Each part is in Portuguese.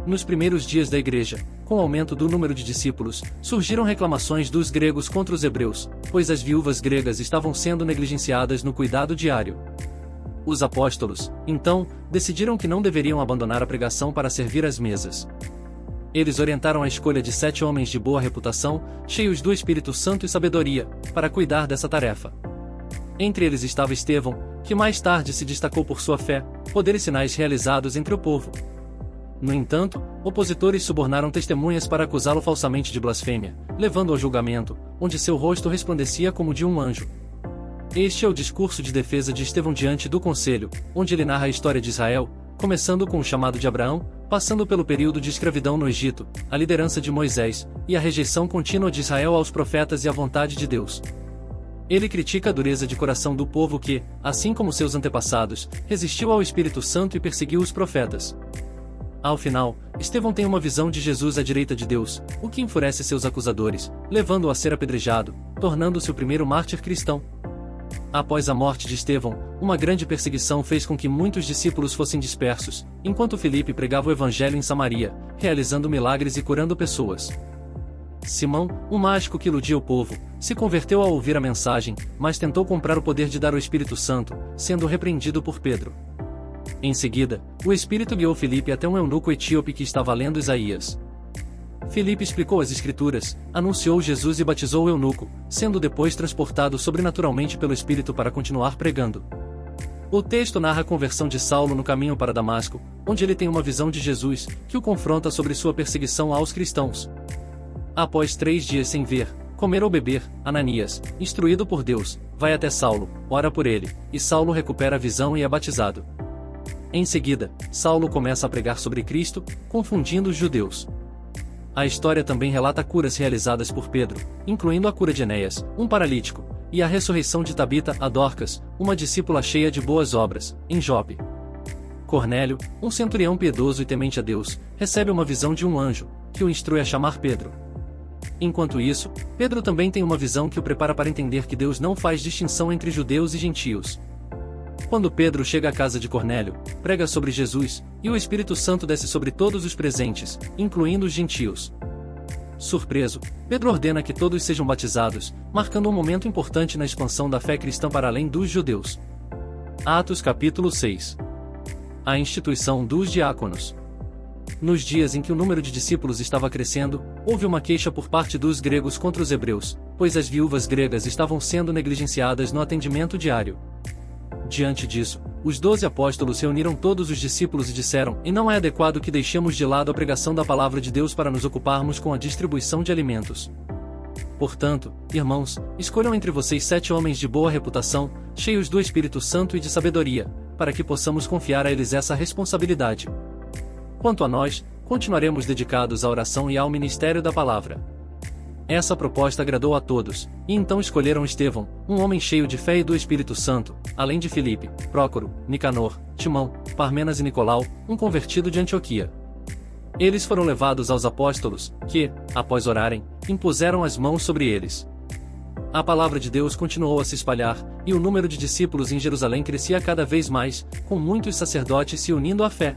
Nos primeiros dias da igreja, com o aumento do número de discípulos, surgiram reclamações dos gregos contra os hebreus, pois as viúvas gregas estavam sendo negligenciadas no cuidado diário. Os apóstolos, então, decidiram que não deveriam abandonar a pregação para servir às mesas. Eles orientaram a escolha de 7 homens de boa reputação, cheios do Espírito Santo e sabedoria, para cuidar dessa tarefa. Entre eles estava Estevão, que mais tarde se destacou por sua fé, poder e sinais realizados entre o povo. No entanto, opositores subornaram testemunhas para acusá-lo falsamente de blasfêmia, levando ao julgamento, onde seu rosto resplandecia como de um anjo. Este é o discurso de defesa de Estevão diante do conselho, onde ele narra a história de Israel, começando com o chamado de Abraão, passando pelo período de escravidão no Egito, a liderança de Moisés, e a rejeição contínua de Israel aos profetas e à vontade de Deus. Ele critica a dureza de coração do povo que, assim como seus antepassados, resistiu ao Espírito Santo e perseguiu os profetas. Ao final, Estevão tem uma visão de Jesus à direita de Deus, o que enfurece seus acusadores, levando-o a ser apedrejado, tornando-se o primeiro mártir cristão. Após a morte de Estevão, uma grande perseguição fez com que muitos discípulos fossem dispersos, enquanto Filipe pregava o evangelho em Samaria, realizando milagres e curando pessoas. Simão, um mágico que iludia o povo, se converteu ao ouvir a mensagem, mas tentou comprar o poder de dar o Espírito Santo, sendo repreendido por Pedro. Em seguida, o Espírito guiou Filipe até um eunuco etíope que estava lendo Isaías. Filipe explicou as Escrituras, anunciou Jesus e batizou o eunuco, sendo depois transportado sobrenaturalmente pelo Espírito para continuar pregando. O texto narra a conversão de Saulo no caminho para Damasco, onde ele tem uma visão de Jesus, que o confronta sobre sua perseguição aos cristãos. Após 3 dias sem ver, comer ou beber, Ananias, instruído por Deus, vai até Saulo, ora por ele, e Saulo recupera a visão e é batizado. Em seguida, Saulo começa a pregar sobre Cristo, confundindo os judeus. A história também relata curas realizadas por Pedro, incluindo a cura de Enéas, um paralítico, e a ressurreição de Tabita, a Dorcas, uma discípula cheia de boas obras, em Jope. Cornélio, um centurião piedoso e temente a Deus, recebe uma visão de um anjo, que o instrui a chamar Pedro. Enquanto isso, Pedro também tem uma visão que o prepara para entender que Deus não faz distinção entre judeus e gentios. Quando Pedro chega à casa de Cornélio, prega sobre Jesus, e o Espírito Santo desce sobre todos os presentes, incluindo os gentios. Surpreso, Pedro ordena que todos sejam batizados, marcando um momento importante na expansão da fé cristã para além dos judeus. Atos capítulo 6. A instituição dos diáconos. Nos dias em que o número de discípulos estava crescendo, houve uma queixa por parte dos gregos contra os hebreus, pois as viúvas gregas estavam sendo negligenciadas no atendimento diário. Diante disso, os 12 apóstolos reuniram todos os discípulos e disseram: "E não é adequado que deixemos de lado a pregação da palavra de Deus para nos ocuparmos com a distribuição de alimentos. Portanto, irmãos, escolham entre vocês 7 homens de boa reputação, cheios do Espírito Santo e de sabedoria, para que possamos confiar a eles essa responsabilidade. Quanto a nós, continuaremos dedicados à oração e ao ministério da palavra." Essa proposta agradou a todos, e então escolheram Estevão, um homem cheio de fé e do Espírito Santo, além de Filipe, Prócoro, Nicanor, Timão, Parmenas e Nicolau, um convertido de Antioquia. Eles foram levados aos apóstolos, que, após orarem, impuseram as mãos sobre eles. A palavra de Deus continuou a se espalhar, e o número de discípulos em Jerusalém crescia cada vez mais, com muitos sacerdotes se unindo à fé.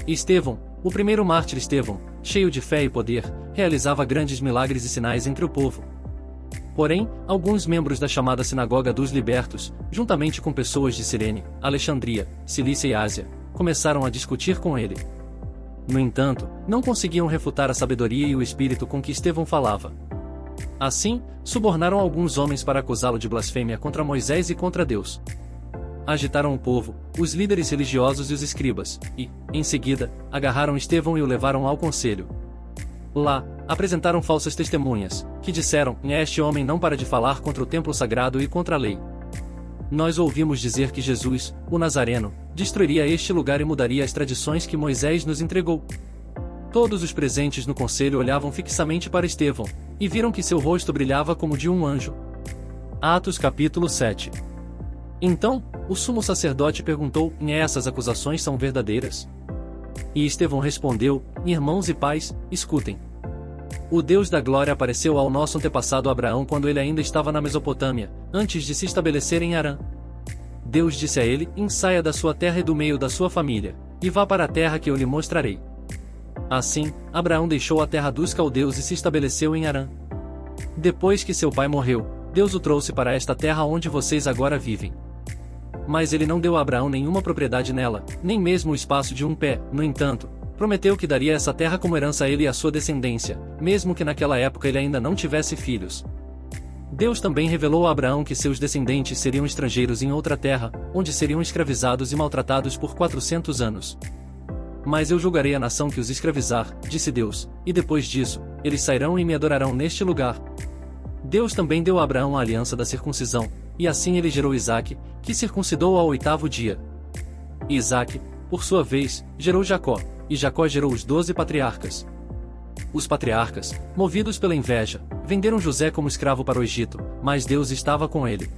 Estevão, o primeiro mártir Estevão, cheio de fé e poder, realizava grandes milagres e sinais entre o povo. Porém, alguns membros da chamada Sinagoga dos Libertos, juntamente com pessoas de Cirene, Alexandria, Cilícia e Ásia, começaram a discutir com ele. No entanto, não conseguiam refutar a sabedoria e o espírito com que Estevão falava. Assim, subornaram alguns homens para acusá-lo de blasfêmia contra Moisés e contra Deus. Agitaram o povo, os líderes religiosos e os escribas, e, em seguida, agarraram Estevão e o levaram ao conselho. Lá, apresentaram falsas testemunhas, que disseram: "Este homem não para de falar contra o templo sagrado e contra a lei. Nós ouvimos dizer que Jesus, o Nazareno, destruiria este lugar e mudaria as tradições que Moisés nos entregou." Todos os presentes no conselho olhavam fixamente para Estevão, e viram que seu rosto brilhava como de um anjo. Atos capítulo 7. Então, o sumo sacerdote perguntou: "Essas acusações são verdadeiras?" E Estevão respondeu: "Irmãos e pais, escutem. O Deus da glória apareceu ao nosso antepassado Abraão quando ele ainda estava na Mesopotâmia, antes de se estabelecer em Harã. Deus disse a ele: saia da sua terra e do meio da sua família, e vá para a terra que eu lhe mostrarei. Assim, Abraão deixou a terra dos caldeus e se estabeleceu em Harã. Depois que seu pai morreu, Deus o trouxe para esta terra onde vocês agora vivem. Mas ele não deu a Abraão nenhuma propriedade nela, nem mesmo o espaço de um pé. No entanto, prometeu que daria essa terra como herança a ele e à sua descendência, mesmo que naquela época ele ainda não tivesse filhos. Deus também revelou a Abraão que seus descendentes seriam estrangeiros em outra terra, onde seriam escravizados e maltratados por 400 anos. Mas eu julgarei a nação que os escravizar, disse Deus, e depois disso, eles sairão e me adorarão neste lugar. Deus também deu a Abraão a aliança da circuncisão, e assim ele gerou Isaque, que circuncidou ao 8º dia. E Isaque, por sua vez, gerou Jacó, e Jacó gerou os 12 patriarcas. Os patriarcas, movidos pela inveja, venderam José como escravo para o Egito, mas Deus estava com ele.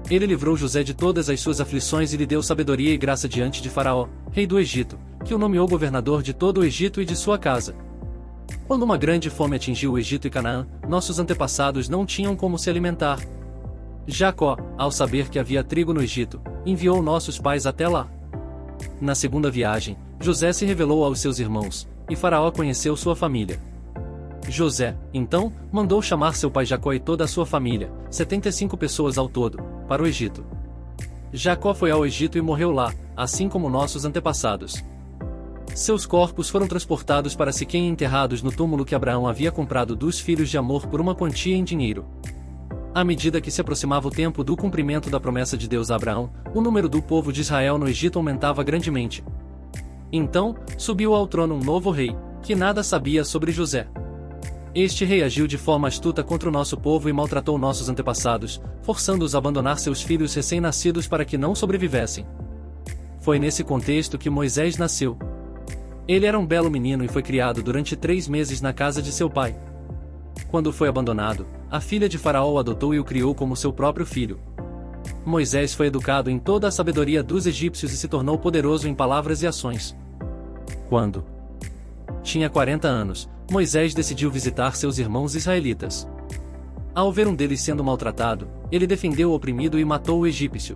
Ele livrou José de todas as suas aflições e lhe deu sabedoria e graça diante de Faraó, rei do Egito, que o nomeou governador de todo o Egito e de sua casa. Quando uma grande fome atingiu o Egito e Canaã, nossos antepassados não tinham como se alimentar. Jacó, ao saber que havia trigo no Egito, enviou nossos pais até lá. Na segunda viagem, José se revelou aos seus irmãos, e Faraó conheceu sua família. José, então, mandou chamar seu pai Jacó e toda a sua família, 75 pessoas ao todo, para o Egito. Jacó foi ao Egito e morreu lá, assim como nossos antepassados. Seus corpos foram transportados para Siquém e enterrados no túmulo que Abraão havia comprado dos filhos de Amor por uma quantia em dinheiro. À medida que se aproximava o tempo do cumprimento da promessa de Deus a Abraão, o número do povo de Israel no Egito aumentava grandemente. Então, subiu ao trono um novo rei, que nada sabia sobre José. Este rei agiu de forma astuta contra o nosso povo e maltratou nossos antepassados, forçando-os a abandonar seus filhos recém-nascidos para que não sobrevivessem. Foi nesse contexto que Moisés nasceu. Ele era um belo menino e foi criado durante 3 meses na casa de seu pai. Quando foi abandonado, a filha de Faraó o adotou e o criou como seu próprio filho. Moisés foi educado em toda a sabedoria dos egípcios e se tornou poderoso em palavras e ações. Quando tinha 40 anos, Moisés decidiu visitar seus irmãos israelitas. Ao ver um deles sendo maltratado, ele defendeu o oprimido e matou o egípcio.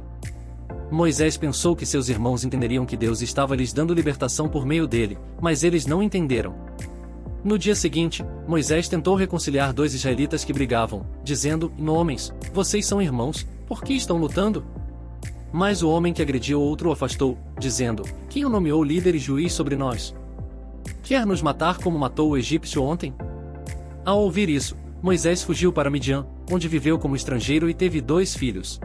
Moisés pensou que seus irmãos entenderiam que Deus estava lhes dando libertação por meio dele, mas eles não entenderam. No dia seguinte, Moisés tentou reconciliar 2 israelitas que brigavam, dizendo: "Homens, vocês são irmãos, por que estão lutando?" Mas o homem que agrediu o outro o afastou, dizendo: "Quem o nomeou líder e juiz sobre nós? Quer nos matar como matou o egípcio ontem?" Ao ouvir isso, Moisés fugiu para Midian, onde viveu como estrangeiro e teve 2 filhos.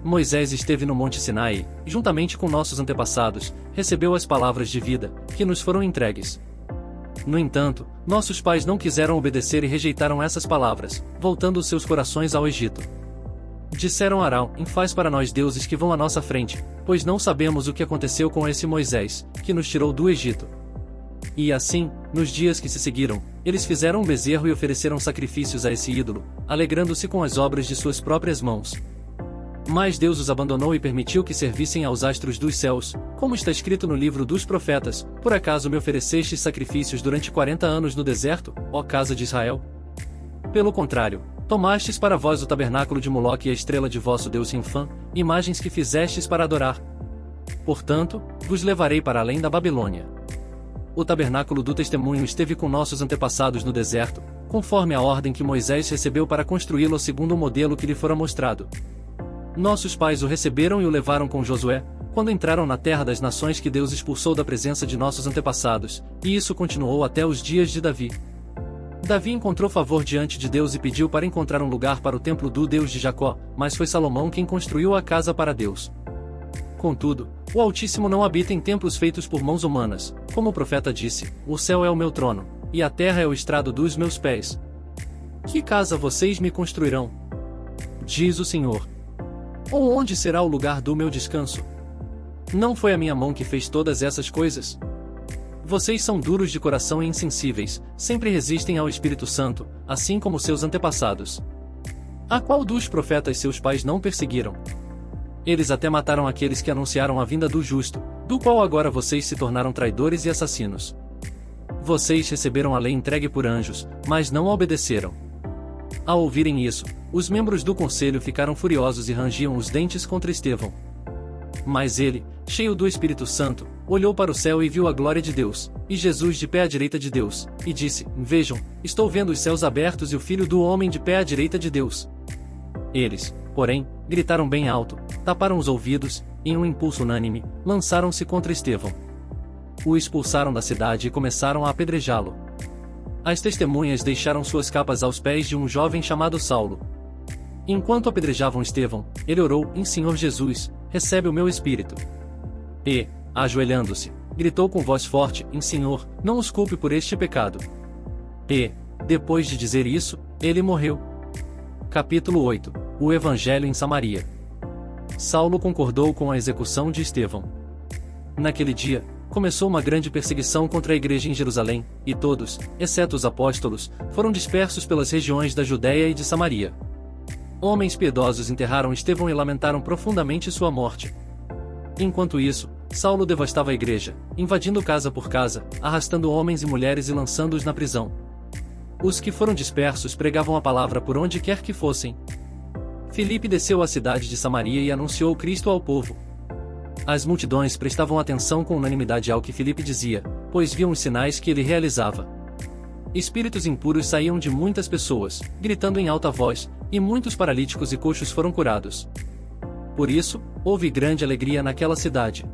Moisés esteve no Monte Sinai, juntamente com nossos antepassados, recebeu as palavras de vida, que nos foram entregues. No entanto, nossos pais não quiseram obedecer e rejeitaram essas palavras, voltando seus corações ao Egito. Disseram a Arão: "Faz para nós deuses que vão à nossa frente, pois não sabemos o que aconteceu com esse Moisés, que nos tirou do Egito." E assim, nos dias que se seguiram, eles fizeram um bezerro e ofereceram sacrifícios a esse ídolo, alegrando-se com as obras de suas próprias mãos. Mas Deus os abandonou e permitiu que servissem aos astros dos céus, como está escrito no livro dos profetas: "Por acaso me oferecestes sacrifícios durante 40 anos no deserto, ó casa de Israel? Pelo contrário, tomastes para vós o tabernáculo de Moloque e a estrela de vosso Deus Rinfã, imagens que fizestes para adorar. Portanto, vos levarei para além da Babilônia." O tabernáculo do testemunho esteve com nossos antepassados no deserto, conforme a ordem que Moisés recebeu para construí-lo segundo o modelo que lhe fora mostrado. Nossos pais o receberam e o levaram com Josué, quando entraram na terra das nações que Deus expulsou da presença de nossos antepassados, e isso continuou até os dias de Davi. Davi encontrou favor diante de Deus e pediu para encontrar um lugar para o templo do Deus de Jacó, mas foi Salomão quem construiu a casa para Deus. Contudo, o Altíssimo não habita em templos feitos por mãos humanas, como o profeta disse: "O céu é o meu trono, e a terra é o estrado dos meus pés. Que casa vocês me construirão? Diz o Senhor. Ou onde será o lugar do meu descanso? Não foi a minha mão que fez todas essas coisas? Vocês são duros de coração e insensíveis, sempre resistem ao Espírito Santo, assim como seus antepassados. A qual dos profetas seus pais não perseguiram? Eles até mataram aqueles que anunciaram a vinda do justo, do qual agora vocês se tornaram traidores e assassinos. Vocês receberam a lei entregue por anjos, mas não a obedeceram." Ao ouvirem isso, os membros do conselho ficaram furiosos e rangiam os dentes contra Estevão. Mas ele, cheio do Espírito Santo, olhou para o céu e viu a glória de Deus, e Jesus de pé à direita de Deus, e disse: Vejam, estou vendo os céus abertos e o Filho do Homem de pé à direita de Deus. Eles, porém, gritaram bem alto, taparam os ouvidos, e em um impulso unânime, lançaram-se contra Estevão. O expulsaram da cidade e começaram a apedrejá-lo. As testemunhas deixaram suas capas aos pés de um jovem chamado Saulo. Enquanto apedrejavam Estevão, ele orou: Senhor Jesus, recebe o meu espírito. E, ajoelhando-se, gritou com voz forte: Senhor, não os culpe por este pecado. E, depois de dizer isso, ele morreu. Capítulo 8. O Evangelho em Samaria. Saulo concordou com a execução de Estevão. Naquele dia, começou uma grande perseguição contra a igreja em Jerusalém, e todos, exceto os apóstolos, foram dispersos pelas regiões da Judéia e de Samaria. Homens piedosos enterraram Estevão e lamentaram profundamente sua morte. Enquanto isso, Saulo devastava a igreja, invadindo casa por casa, arrastando homens e mulheres e lançando-os na prisão. Os que foram dispersos pregavam a palavra por onde quer que fossem. Filipe desceu à cidade de Samaria e anunciou Cristo ao povo. As multidões prestavam atenção com unanimidade ao que Filipe dizia, pois viam os sinais que ele realizava. Espíritos impuros saíam de muitas pessoas, gritando em alta voz, e muitos paralíticos e coxos foram curados. Por isso, houve grande alegria naquela cidade.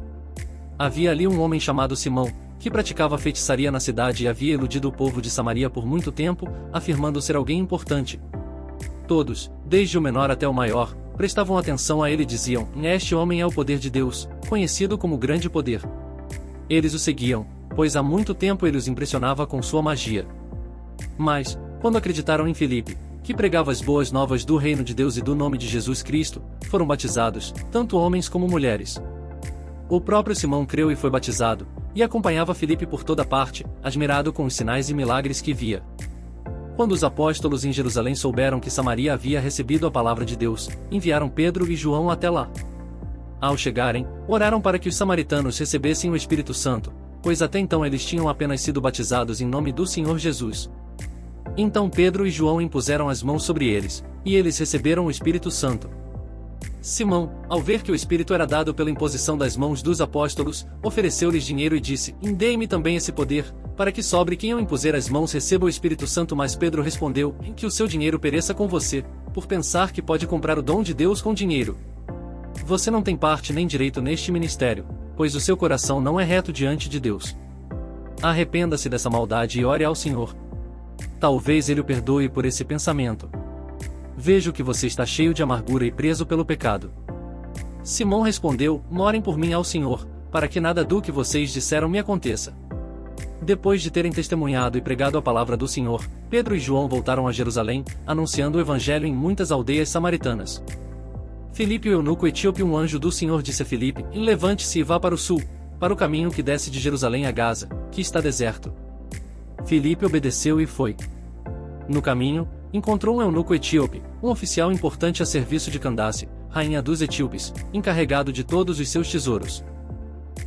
Havia ali um homem chamado Simão, que praticava feitiçaria na cidade e havia iludido o povo de Samaria por muito tempo, afirmando ser alguém importante. Todos, desde o menor até o maior, prestavam atenção a ele e diziam: Este homem é o poder de Deus, conhecido como grande poder. Eles o seguiam, pois há muito tempo ele os impressionava com sua magia. Mas, quando acreditaram em Filipe, que pregava as boas novas do reino de Deus e do nome de Jesus Cristo, foram batizados, tanto homens como mulheres. O próprio Simão creu e foi batizado, e acompanhava Filipe por toda parte, admirado com os sinais e milagres que via. Quando os apóstolos em Jerusalém souberam que Samaria havia recebido a palavra de Deus, enviaram Pedro e João até lá. Ao chegarem, oraram para que os samaritanos recebessem o Espírito Santo, pois até então eles tinham apenas sido batizados em nome do Senhor Jesus. Então Pedro e João impuseram as mãos sobre eles, e eles receberam o Espírito Santo. Simão, ao ver que o Espírito era dado pela imposição das mãos dos apóstolos, ofereceu-lhes dinheiro e disse: Dê-me também esse poder, para que sobre quem eu impuser as mãos receba o Espírito Santo. Mas Pedro respondeu: Que o seu dinheiro pereça com você, por pensar que pode comprar o dom de Deus com dinheiro. Você não tem parte nem direito neste ministério, pois o seu coração não é reto diante de Deus. Arrependa-se dessa maldade e ore ao Senhor. Talvez ele o perdoe por esse pensamento. Vejo que você está cheio de amargura e preso pelo pecado. Simão respondeu: Orem por mim ao Senhor, para que nada do que vocês disseram me aconteça. Depois de terem testemunhado e pregado a palavra do Senhor, Pedro e João voltaram a Jerusalém, anunciando o evangelho em muitas aldeias samaritanas. Filipe, o eunuco etíope, um anjo do Senhor disse a Filipe: Levante-se e vá para o sul, para o caminho que desce de Jerusalém a Gaza, que está deserto. Filipe obedeceu e foi. No caminho, encontrou um eunuco etíope, um oficial importante a serviço de Candace, rainha dos etíopes, encarregado de todos os seus tesouros.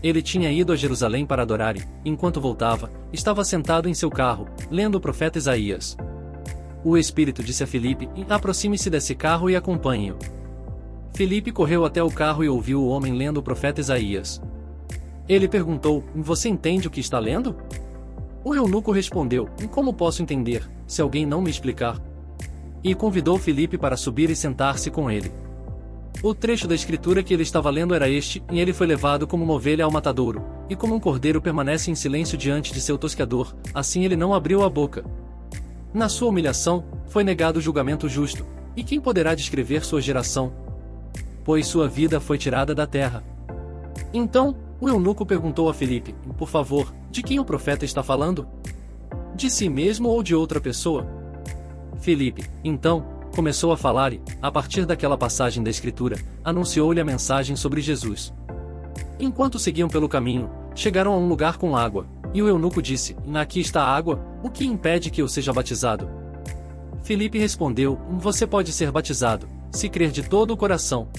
Ele tinha ido a Jerusalém para adorar e, enquanto voltava, estava sentado em seu carro, lendo o profeta Isaías. O Espírito disse a Filipe: Aproxime-se desse carro e acompanhe-o. Filipe correu até o carro e ouviu o homem lendo o profeta Isaías. Ele perguntou: Você entende o que está lendo? O eunuco respondeu: Como posso entender, se alguém não me explicar? E convidou Filipe para subir e sentar-se com ele. O trecho da escritura que ele estava lendo era este: E ele foi levado como uma ovelha ao matadouro, e como um cordeiro permanece em silêncio diante de seu tosqueador, assim ele não abriu a boca. Na sua humilhação, foi negado o julgamento justo, e quem poderá descrever sua geração? Pois sua vida foi tirada da terra. Então, o eunuco perguntou a Filipe: Por favor, de quem o profeta está falando? De si mesmo ou de outra pessoa? Filipe, então, começou a falar e, a partir daquela passagem da Escritura, anunciou-lhe a mensagem sobre Jesus. Enquanto seguiam pelo caminho, chegaram a um lugar com água, e o eunuco disse: Aqui está a água, o que impede que eu seja batizado? Filipe respondeu: Você pode ser batizado, se crer de todo o coração.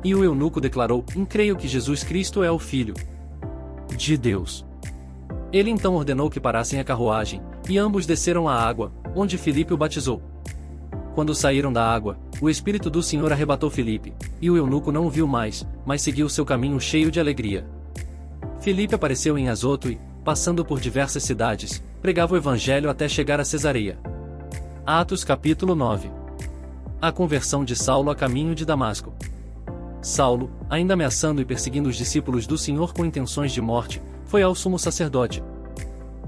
E o eunuco declarou: Creio que Jesus Cristo é o Filho de Deus. Ele então ordenou que parassem a carruagem, e ambos desceram à água, onde Filipe o batizou. Quando saíram da água, o Espírito do Senhor arrebatou Filipe, e o eunuco não o viu mais, mas seguiu seu caminho cheio de alegria. Filipe apareceu em Azoto e, passando por diversas cidades, pregava o evangelho até chegar a Cesareia. Atos capítulo 9. A conversão de Saulo a caminho de Damasco. Saulo, ainda ameaçando e perseguindo os discípulos do Senhor com intenções de morte, foi ao sumo sacerdote.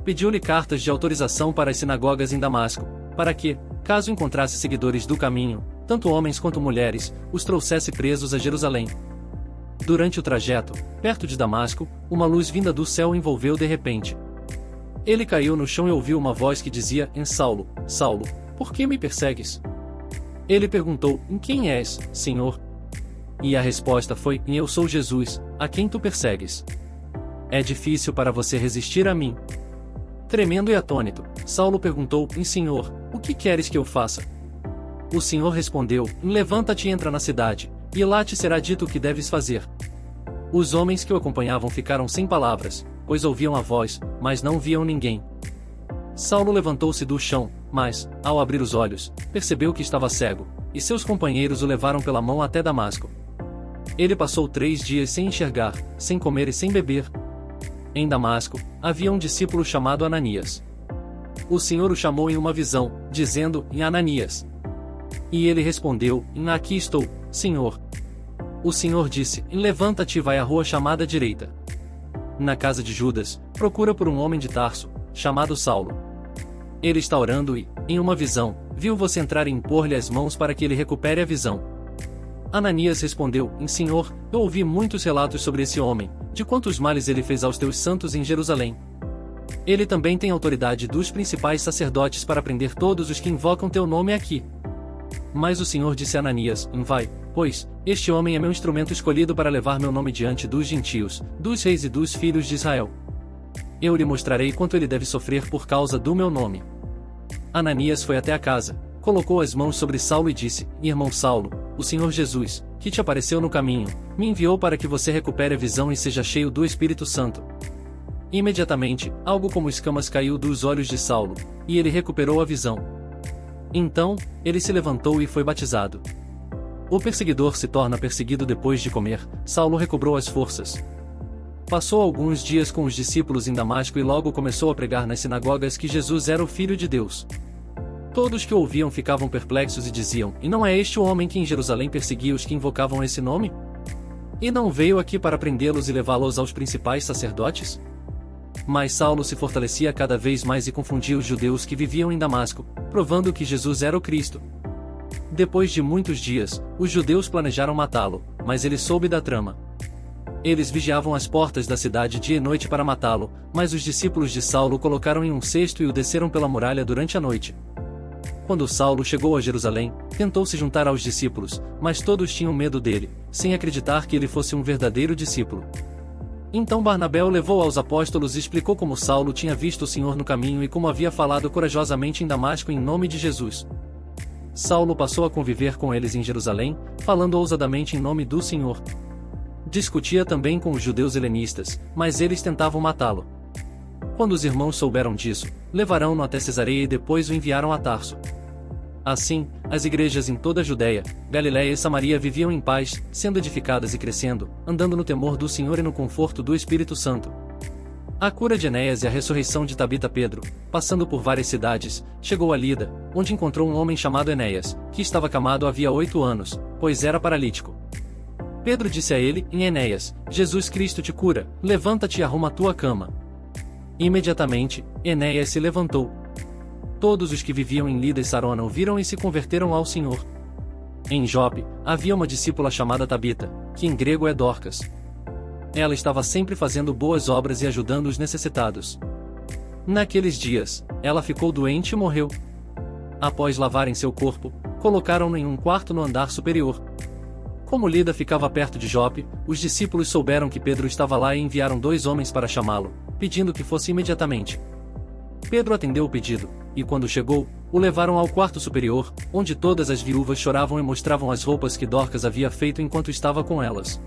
Pediu-lhe cartas de autorização para as sinagogas em Damasco, para que, caso encontrasse seguidores do caminho, tanto homens quanto mulheres, os trouxesse presos a Jerusalém. Durante o trajeto, perto de Damasco, uma luz vinda do céu o envolveu de repente. Ele caiu no chão e ouviu uma voz que dizia: "Em Saulo, Saulo, por que me persegues?" Ele perguntou: "Em quem és, Senhor?" E a resposta foi: "Em eu sou Jesus, a quem tu persegues. É difícil para você resistir a mim." Tremendo e atônito, Saulo perguntou: "Em Senhor, o que queres que eu faça?" O Senhor respondeu: "Levanta-te e entra na cidade, e lá te será dito o que deves fazer." Os homens que o acompanhavam ficaram sem palavras, pois ouviam a voz, mas não viam ninguém. Saulo levantou-se do chão, mas, ao abrir os olhos, percebeu que estava cego, e seus companheiros o levaram pela mão até Damasco. Ele passou 3 dias sem enxergar, sem comer e sem beber. Em Damasco, havia um discípulo chamado Ananias. O Senhor o chamou em uma visão, dizendo: "Em Ananias." E ele respondeu: "Aqui estou, Senhor." O Senhor disse: "Levanta-te e vai à rua chamada direita. Na casa de Judas, procura por um homem de Tarso, chamado Saulo. Ele está orando e, em uma visão, viu você entrar e impor-lhe as mãos para que ele recupere a visão." Ananias respondeu: "Senhor, eu ouvi muitos relatos sobre esse homem, de quantos males ele fez aos teus santos em Jerusalém. Ele também tem autoridade dos principais sacerdotes para prender todos os que invocam teu nome aqui." Mas o Senhor disse a Ananias: "Vai, pois, este homem é meu instrumento escolhido para levar meu nome diante dos gentios, dos reis e dos filhos de Israel. Eu lhe mostrarei quanto ele deve sofrer por causa do meu nome." Ananias foi até a casa, colocou as mãos sobre Saulo e disse: "Irmão Saulo, o Senhor Jesus, que te apareceu no caminho, me enviou para que você recupere a visão e seja cheio do Espírito Santo." Imediatamente, algo como escamas caiu dos olhos de Saulo, e ele recuperou a visão. Então, ele se levantou e foi batizado. O perseguidor se torna perseguido depois de comer. Saulo recobrou as forças. Passou alguns dias com os discípulos em Damasco e logo começou a pregar nas sinagogas que Jesus era o Filho de Deus. Todos que o ouviam ficavam perplexos e diziam: "E não é este o homem que em Jerusalém perseguia os que invocavam esse nome? E não veio aqui para prendê-los e levá-los aos principais sacerdotes?" Mas Saulo se fortalecia cada vez mais e confundia os judeus que viviam em Damasco, provando que Jesus era o Cristo. Depois de muitos dias, os judeus planejaram matá-lo, mas ele soube da trama. Eles vigiavam as portas da cidade dia e noite para matá-lo, mas os discípulos de Saulo o colocaram em um cesto e o desceram pela muralha durante a noite. Quando Saulo chegou a Jerusalém, tentou se juntar aos discípulos, mas todos tinham medo dele, sem acreditar que ele fosse um verdadeiro discípulo. Então Barnabé o levou aos apóstolos e explicou como Saulo tinha visto o Senhor no caminho e como havia falado corajosamente em Damasco em nome de Jesus. Saulo passou a conviver com eles em Jerusalém, falando ousadamente em nome do Senhor. Discutia também com os judeus helenistas, mas eles tentavam matá-lo. Quando os irmãos souberam disso, levaram-no até Cesareia e depois o enviaram a Tarso. Assim, as igrejas em toda a Judéia, Galiléia e Samaria viviam em paz, sendo edificadas e crescendo, andando no temor do Senhor e no conforto do Espírito Santo. A cura de Enéas e a ressurreição de Tabita. Pedro, passando por várias cidades, chegou a Lida, onde encontrou um homem chamado Enéas, que estava acamado havia 8 anos, pois era paralítico. Pedro disse a ele: "Enéas, Jesus Cristo te cura, levanta-te e arruma a tua cama." Imediatamente, Enéas se levantou. Todos os que viviam em Lida e Sarona o viram e se converteram ao Senhor. Em Jope, havia uma discípula chamada Tabita, que em grego é Dorcas. Ela estava sempre fazendo boas obras e ajudando os necessitados. Naqueles dias, ela ficou doente e morreu. Após lavarem seu corpo, colocaram-no em um quarto no andar superior. Como Lida ficava perto de Jope, os discípulos souberam que Pedro estava lá e enviaram 2 homens para chamá-lo, pedindo que fosse imediatamente. Pedro atendeu o pedido, e quando chegou, o levaram ao quarto superior, onde todas as viúvas choravam e mostravam as roupas que Dorcas havia feito enquanto estava com elas.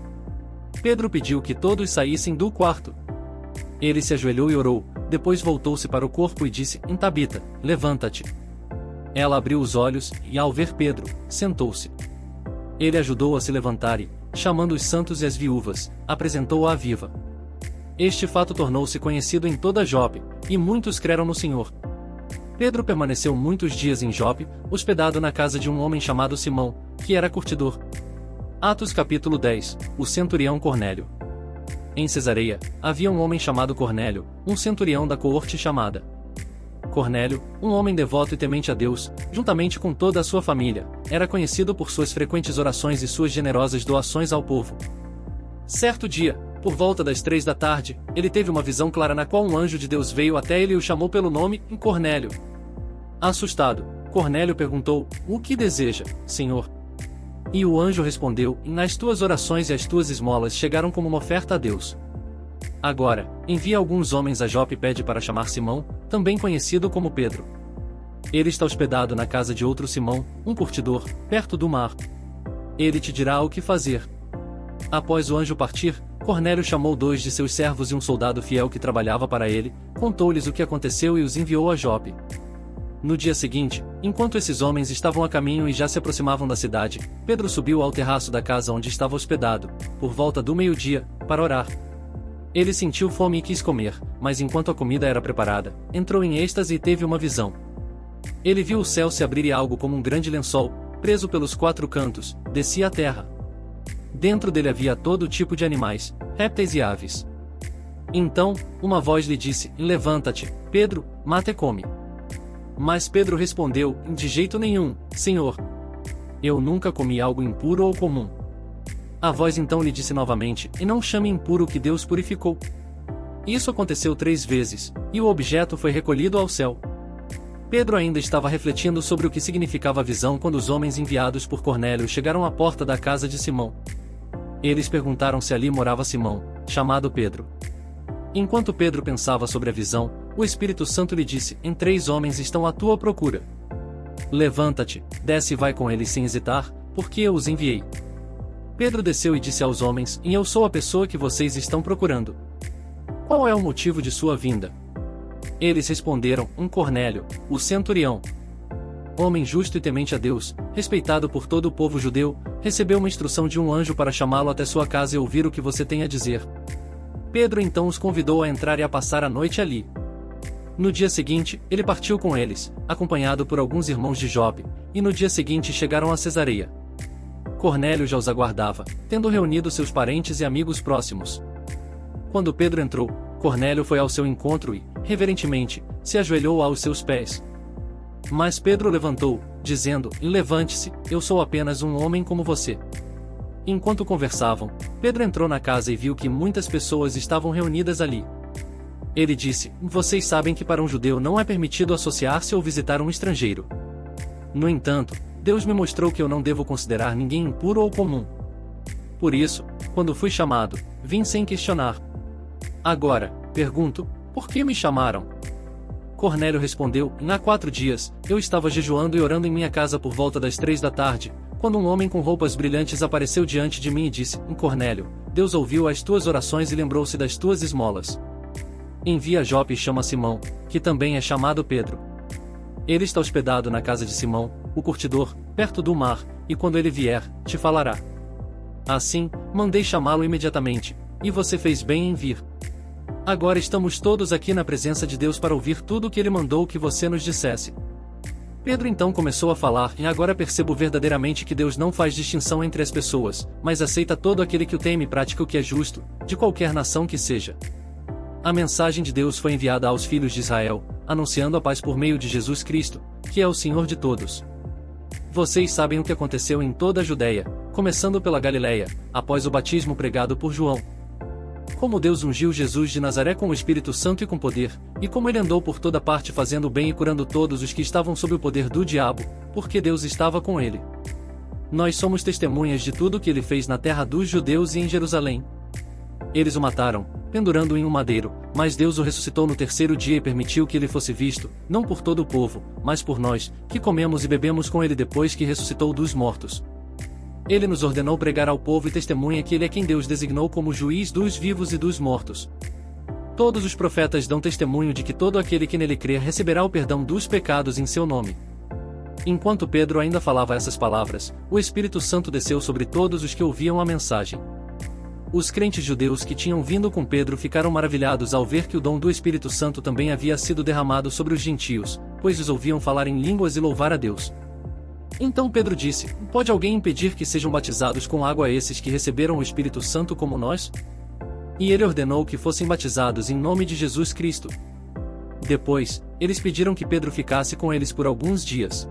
Pedro pediu que todos saíssem do quarto. Ele se ajoelhou e orou, depois voltou-se para o corpo e disse: "Tabita, levanta-te." Ela abriu os olhos e, ao ver Pedro, sentou-se. Ele ajudou a se levantar e, chamando os santos e as viúvas, apresentou-a viva. Este fato tornou-se conhecido em toda Jope, e muitos creram no Senhor. Pedro permaneceu muitos dias em Jope, hospedado na casa de um homem chamado Simão, que era curtidor. Atos capítulo 10, o centurião Cornélio. Em Cesareia, havia um homem chamado Cornélio, um centurião da coorte chamada Cornélio, um homem devoto e temente a Deus, juntamente com toda a sua família, era conhecido por suas frequentes orações e suas generosas doações ao povo. Certo dia, por volta das 3 da tarde, ele teve uma visão clara na qual um anjo de Deus veio até ele e o chamou pelo nome, Cornélio. Assustado, Cornélio perguntou, "O que deseja, Senhor?" E o anjo respondeu, "As tuas orações e as tuas esmolas chegaram como uma oferta a Deus. Agora, envia alguns homens a Jope e pede para chamar Simão, também conhecido como Pedro. Ele está hospedado na casa de outro Simão, um curtidor, perto do mar. Ele te dirá o que fazer." Após o anjo partir, Cornélio chamou 2 de seus servos e um soldado fiel que trabalhava para ele, contou-lhes o que aconteceu e os enviou a Jope. No dia seguinte, enquanto esses homens estavam a caminho e já se aproximavam da cidade, Pedro subiu ao terraço da casa onde estava hospedado, por volta do meio-dia, para orar. Ele sentiu fome e quis comer, mas enquanto a comida era preparada, entrou em êxtase e teve uma visão. Ele viu o céu se abrir e algo como um grande lençol, preso pelos 4 cantos, descia à terra. Dentro dele havia todo tipo de animais, répteis e aves. Então, uma voz lhe disse, "Levanta-te, Pedro, mata e come." Mas Pedro respondeu, "De jeito nenhum, Senhor. Eu nunca comi algo impuro ou comum." A voz então lhe disse novamente, "E não chame impuro o que Deus purificou." Isso aconteceu 3 vezes, e o objeto foi recolhido ao céu. Pedro ainda estava refletindo sobre o que significava a visão quando os homens enviados por Cornélio chegaram à porta da casa de Simão. Eles perguntaram se ali morava Simão, chamado Pedro. Enquanto Pedro pensava sobre a visão, o Espírito Santo lhe disse, "3 homens estão à tua procura. Levanta-te, desce e vai com eles sem hesitar, porque eu os enviei." Pedro desceu e disse aos homens, "Eu sou a pessoa que vocês estão procurando. Qual é o motivo de sua vinda?" Eles responderam, Cornélio, o centurião. Homem justo e temente a Deus, respeitado por todo o povo judeu, recebeu uma instrução de um anjo para chamá-lo até sua casa e ouvir o que você tem a dizer. Pedro então os convidou a entrar e a passar a noite ali. No dia seguinte, ele partiu com eles, acompanhado por alguns irmãos de Jope, e no dia seguinte chegaram a Cesareia. Cornélio já os aguardava, tendo reunido seus parentes e amigos próximos. Quando Pedro entrou, Cornélio foi ao seu encontro e, reverentemente, se ajoelhou aos seus pés. Mas Pedro levantou, dizendo, "Levante-se, eu sou apenas um homem como você." Enquanto conversavam, Pedro entrou na casa e viu que muitas pessoas estavam reunidas ali. Ele disse, "Vocês sabem que para um judeu não é permitido associar-se ou visitar um estrangeiro. No entanto, Deus me mostrou que eu não devo considerar ninguém impuro ou comum. Por isso, quando fui chamado, vim sem questionar. Agora, pergunto, por que me chamaram?" Cornélio respondeu, "Há 4 dias, eu estava jejuando e orando em minha casa por volta das 3 da tarde, quando um homem com roupas brilhantes apareceu diante de mim e disse, Cornélio, Deus ouviu as tuas orações e lembrou-se das tuas esmolas. Envia a Jope e chama Simão, que também é chamado Pedro. Ele está hospedado na casa de Simão, o curtidor, perto do mar, e quando ele vier, te falará." Assim, mandei chamá-lo imediatamente, e você fez bem em vir. Agora estamos todos aqui na presença de Deus para ouvir tudo o que ele mandou que você nos dissesse. Pedro então começou a falar, e agora percebo verdadeiramente que Deus não faz distinção entre as pessoas, mas aceita todo aquele que o teme e pratica o que é justo, de qualquer nação que seja. A mensagem de Deus foi enviada aos filhos de Israel, anunciando a paz por meio de Jesus Cristo, que é o Senhor de todos. Vocês sabem o que aconteceu em toda a Judeia, começando pela Galileia, após o batismo pregado por João. Como Deus ungiu Jesus de Nazaré com o Espírito Santo e com poder, e como ele andou por toda parte fazendo o bem e curando todos os que estavam sob o poder do diabo, porque Deus estava com ele. Nós somos testemunhas de tudo o que ele fez na terra dos judeus e em Jerusalém. Eles o mataram, pendurando-o em um madeiro, mas Deus o ressuscitou no 3º dia e permitiu que ele fosse visto, não por todo o povo, mas por nós, que comemos e bebemos com ele depois que ressuscitou dos mortos. Ele nos ordenou pregar ao povo e testemunha que ele é quem Deus designou como juiz dos vivos e dos mortos. Todos os profetas dão testemunho de que todo aquele que nele crer receberá o perdão dos pecados em seu nome. Enquanto Pedro ainda falava essas palavras, o Espírito Santo desceu sobre todos os que ouviam a mensagem. Os crentes judeus que tinham vindo com Pedro ficaram maravilhados ao ver que o dom do Espírito Santo também havia sido derramado sobre os gentios, pois os ouviam falar em línguas e louvar a Deus. Então Pedro disse: Pode alguém impedir que sejam batizados com água esses que receberam o Espírito Santo como nós? E ele ordenou que fossem batizados em nome de Jesus Cristo. Depois, eles pediram que Pedro ficasse com eles por alguns dias.